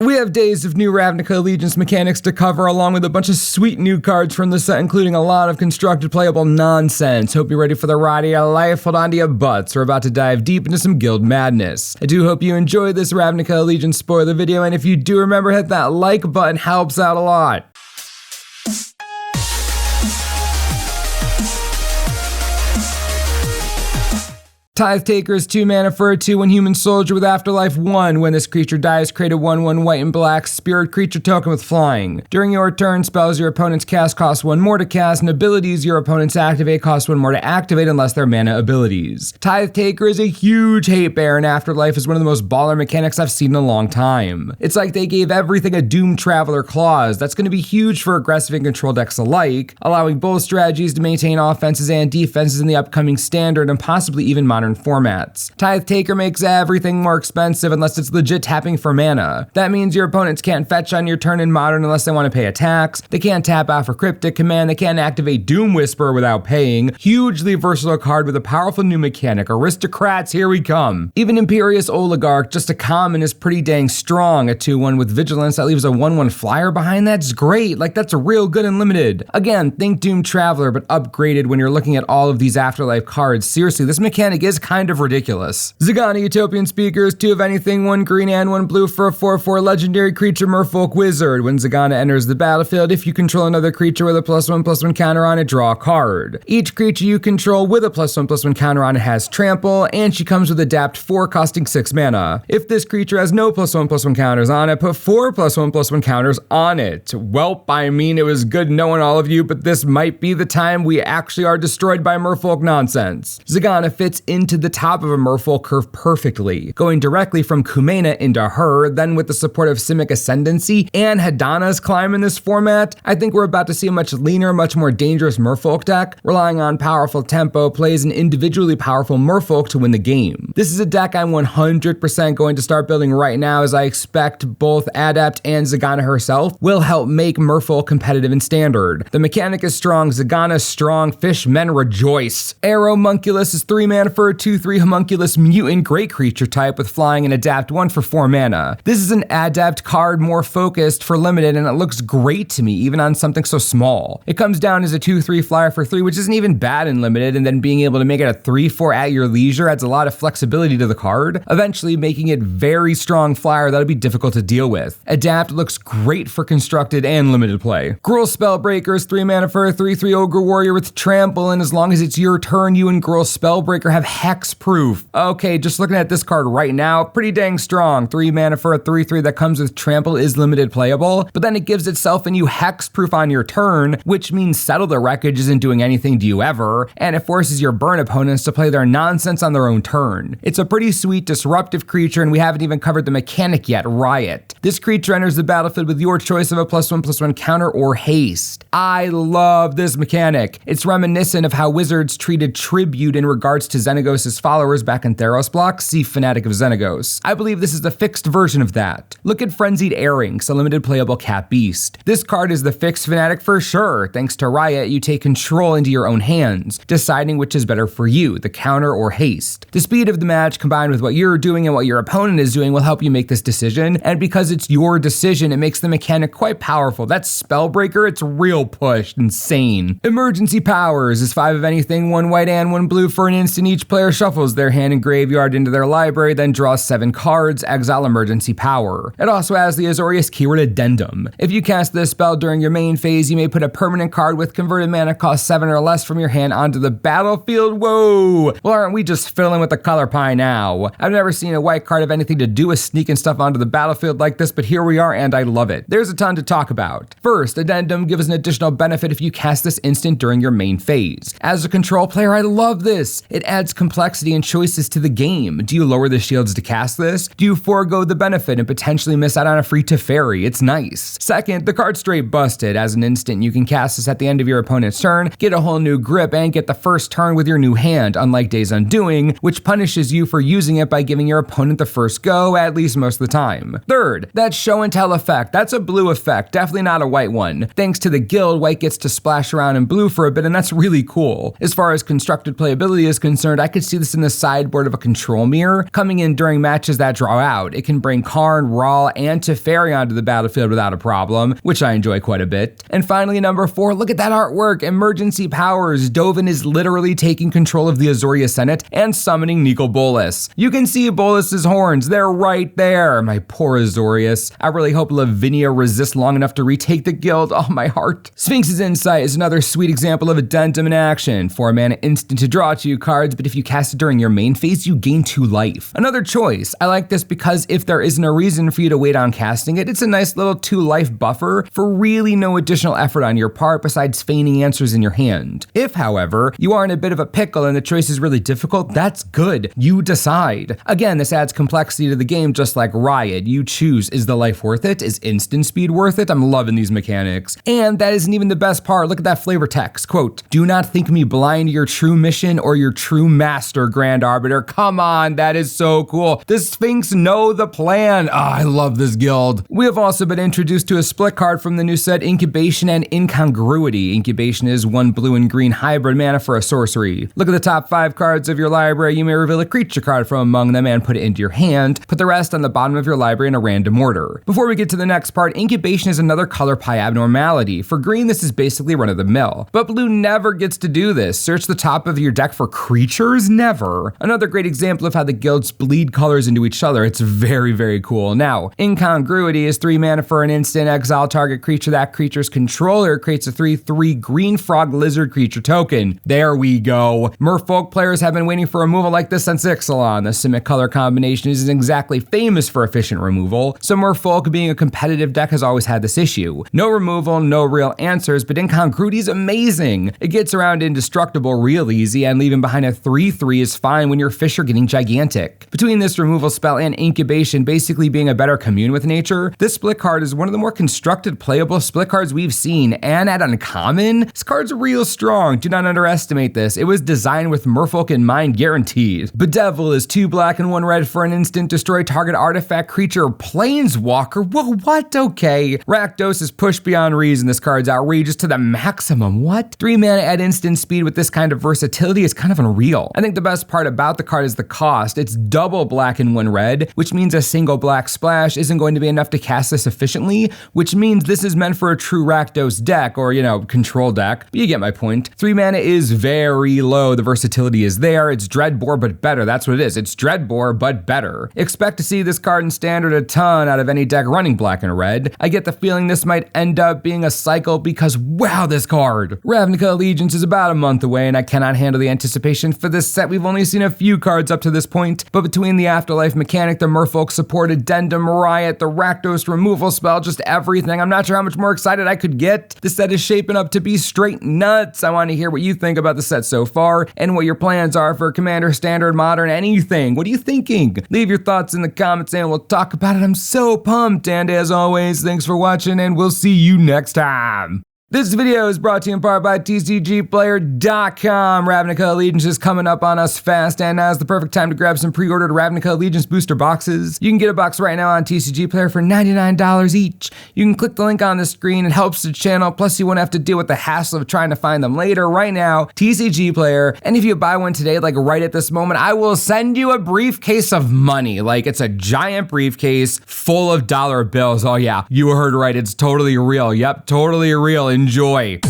We have days of new Ravnica Allegiance mechanics to cover, along with a bunch of sweet new cards from the set, including a lot of constructed playable nonsense. Hope you're ready for the ride of your life. Hold on to your butts. We're about to dive deep into some guild madness. I do hope you enjoyed this Ravnica Allegiance spoiler video, and if you do, remember, hit that like button. Helps out a lot. Tithetaker is 2 mana for a 2/1 human soldier with Afterlife 1. When this creature dies, create a 1/1 white and black spirit creature token with flying. During your turn, spells your opponents cast cost 1 more to cast, and abilities your opponents activate cost 1 more to activate unless they're mana abilities. Tithetaker is a huge hate bear, and Afterlife is one of the most baller mechanics I've seen in a long time. It's like they gave everything a Doom Traveler clause. That's going to be huge for aggressive and control decks alike, allowing both strategies to maintain offenses and defenses in the upcoming standard and possibly even modern formats. Tithetaker makes everything more expensive unless it's legit tapping for mana. That means your opponents can't fetch on your turn in Modern unless they want to pay a tax, they can't tap out for Cryptic Command, they can't activate Doom Whisperer without paying. Hugely versatile card with a powerful new mechanic. Aristocrats, here we come. Even Imperious Oligarch, just a common, is pretty dang strong. A 2/1 with Vigilance that leaves a 1/1 flyer behind, that's great. Like, that's real good and limited. Again, think Doom Traveler, but upgraded when you're looking at all of these Afterlife cards. Seriously, this mechanic is kind of ridiculous. Zegana Utopian Speakers, 2 of anything, 1 green and 1 blue for a 4/4 legendary creature Merfolk Wizard. When Zegana enters the battlefield, if you control another creature with a +1/+1 counter on it, draw a card. Each creature you control with a +1/+1 counter on it has trample, and she comes with Adapt 4 costing 6 mana. If this creature has no +1/+1 counters on it, put 4 +1/+1 counters on it. Welp, I mean, it was good knowing all of you, but this might be the time we actually are destroyed by Merfolk nonsense. Zegana fits into the top of a Merfolk curve perfectly, going directly from Kumena into her. Then with the support of Simic Ascendancy and Hadana's Climb in this format, I think we're about to see a much leaner, much more dangerous Merfolk deck, relying on powerful tempo plays and individually powerful Merfolk to win the game. This is a deck I'm 100% going to start building right now, as I expect both Adept and Zegana herself will help make Merfolk competitive in Standard. The mechanic is strong, Zegana's strong, fishmen rejoice. Aeromunculus is 3 mana for a 2/3 homunculus mutant great creature type with flying and adapt 1 for 4 mana. This is an adept card, more focused for limited, and it looks great to me even on something so small. It comes down as a 2/3 flyer for 3, which isn't even bad in limited, and then being able to make it a 3/4 at your leisure adds a lot of flexibility to the card, eventually making it very strong flyer that'll be difficult to deal with. Adapt looks great for constructed and limited play. Gruul Spellbreaker is 3 mana for a 3/3 ogre warrior with trample, and as long as it's your turn, you and Gruul Spellbreaker have hexproof. Okay, just looking at this card right now, pretty dang strong. 3 mana for a 3/3 that comes with trample is limited playable, but then it gives itself a new hexproof on your turn, which means Settle the Wreckage isn't doing anything to you ever, and it forces your burn opponents to play their nonsense on their own turn. It's a pretty sweet disruptive creature, and we haven't even covered the mechanic yet, Riot. This creature enters the battlefield with your choice of a +1/+1 counter or haste. I love this mechanic. It's reminiscent of how Wizards treated Tribute in regards to Xenagos' followers back in Theros blocks, see Fanatic of Xenagos. I believe this is the fixed version of that. Look at Frenzied Airings, a limited playable cat beast. This card is the fixed Fanatic for sure. Thanks to Riot, you take control into your own hands, deciding which is better for you, the counter or haste. The speed of the match combined with what you're doing and what your opponent is doing will help you make this decision, and because it's your decision, it makes the mechanic quite powerful. That's Spellbreaker, it's real pushed, insane. Emergency Powers is 5 of anything, 1 white and 1 blue for an instant. Each player shuffles their hand and graveyard into their library, then draws 7 cards, exile emergency power. It also has the Azorius keyword Addendum. If you cast this spell during your main phase, you may put a permanent card with converted mana cost 7 or less from your hand onto the battlefield. Whoa! Well, aren't we just filling with the color pie now? I've never seen a white card have anything to do with sneaking stuff onto the battlefield like this, but here we are and I love it. There's a ton to talk about. First, Addendum gives an additional benefit if you cast this instant during your main phase. As a control player, I love this. It adds complexity and choices to the game. Do you lower the shields to cast this? Do you forego the benefit and potentially miss out on a free Teferi? It's nice. Second, the card's straight busted. As an instant, you can cast this at the end of your opponent's turn, get a whole new grip, and get the first turn with your new hand, unlike Days Undoing, which punishes you for using it by giving your opponent the first go, at least most of the time. Third, that show and tell effect. That's a blue effect, definitely not a white one. Thanks to the guild, white gets to splash around in blue for a bit, and that's really cool. As far as constructed playability is concerned, I could see this in the sideboard of a control mirror, coming in during matches that draw out. It can bring Karn, Rahl, and Teferi onto the battlefield without a problem, which I enjoy quite a bit. And finally, number 4, look at that artwork. Emergency powers. Dovin is literally taking control of the Azuria Senate and summoning Nicol Bolas. You can see Bolas's horns. They're right there. My poor Azorius. I really hope Lavinia resists long enough to retake the guild. Oh, my heart. Sphinx's Insight is another sweet example of Addendum in action. 4 mana instant to draw 2 cards, but if you cast it during your main phase, you gain 2 life. Another choice. I like this because if there isn't a reason for you to wait on casting it, it's a nice little 2 life buffer for really no additional effort on your part besides feigning answers in your hand. If, however, you are in a bit of a pickle and the choice is really difficult, that's good. You decide. Again, this adds complexity to the game just like Riot. You choose, is the life worth it? Is instant speed worth it? I'm loving these mechanics. And that isn't even the best part. Look at that flavor text. Quote, do not think me blind to your true mission or your true master, Grand Arbiter. Come on, that is so cool. The Sphinx know the plan. I love this guild. We have also been introduced to a split card from the new set, Incubation and Incongruity. Incubation is 1 blue and green hybrid mana for a sorcery. Look at the top 5 cards of your library. You may reveal a creature card from among them and put it into your hand. Put the rest on the bottom of your library in a random order. Before we get to the next part, Incubation is another color pie abnormality. For green, this is basically run of the mill. But blue never gets to do this. Search the top of your deck for creatures? Never. Another great example of how the guilds bleed colors into each other. It's very, very cool. Now, Incongruity is 3 mana for an instant. Exile target creature. That creature's controller creates a 3/3 green frog lizard creature token. There we go. Merfolk players have been waiting for removal like this since Ixalan. The Simic color combination isn't exactly famous for efficient removal, so Merfolk being a competitive deck has always had this issue. No removal, no real answers, but Incongruity is amazing. It gets around indestructible real easy, and leaving behind a 3/3 is fine when your fish are getting gigantic. Between this removal spell and Incubation basically being a better commune with nature, this split card is one of the more constructed playable split cards we've seen, and at uncommon, this card's real strong. Do not underestimate this. It was designed with Merfolk in mind, guaranteed. Bedevil is 2 black and 1 red for an instant. Destroy target artifact, creature, or planeswalker. Whoa, what? Okay. Rakdos is pushed beyond reason. This card's outrageous to the maximum. What? 3 mana at instant speed with this kind of versatility is kind of unreal. I think the best part about the card is the cost. It's double black and 1 red, which means a single black splash isn't going to be enough to cast this efficiently, which means this is meant for a true Rakdos deck, or, control deck. But you get my point. 3 mana is very low. The versatility is there. It's Dreadbore, but better. That's what it is. It's Dreadbore, but better. Expect to see this card in Standard a ton out of any deck running black and red. I get the feeling this might end up being a cycle because, wow, this card. Ravnica Allegiance is about a month away, and I cannot handle the anticipation for this set. We've only seen a few cards up to this point, but between the Afterlife mechanic, the Merfolk support, Addendum, Riot, the Rakdos removal spell, just everything, I'm not sure how much more excited I could get. This set is shaping up to be straight nuts. I want to hear what you think about the set so far, and what your plans are for Commander, Standard, Modern, anything. What are you thinking? Leave your thoughts in the comments and we'll talk about it. I'm so pumped, and as always, thanks for watching, and we'll see you next time. This video is brought to you in part by TCGplayer.com. Ravnica Allegiance is coming up on us fast, and now's the perfect time to grab some pre-ordered Ravnica Allegiance booster boxes. You can get a box right now on TCG Player for $99 each. You can click the link on the screen. It helps the channel, plus you won't have to deal with the hassle of trying to find them later. Right now, TCG Player, and if you buy one today, like right at this moment, I will send you a briefcase of money. Like, it's a giant briefcase full of dollar bills. Oh yeah, you heard right, it's totally real. Yep, totally real. Enjoy.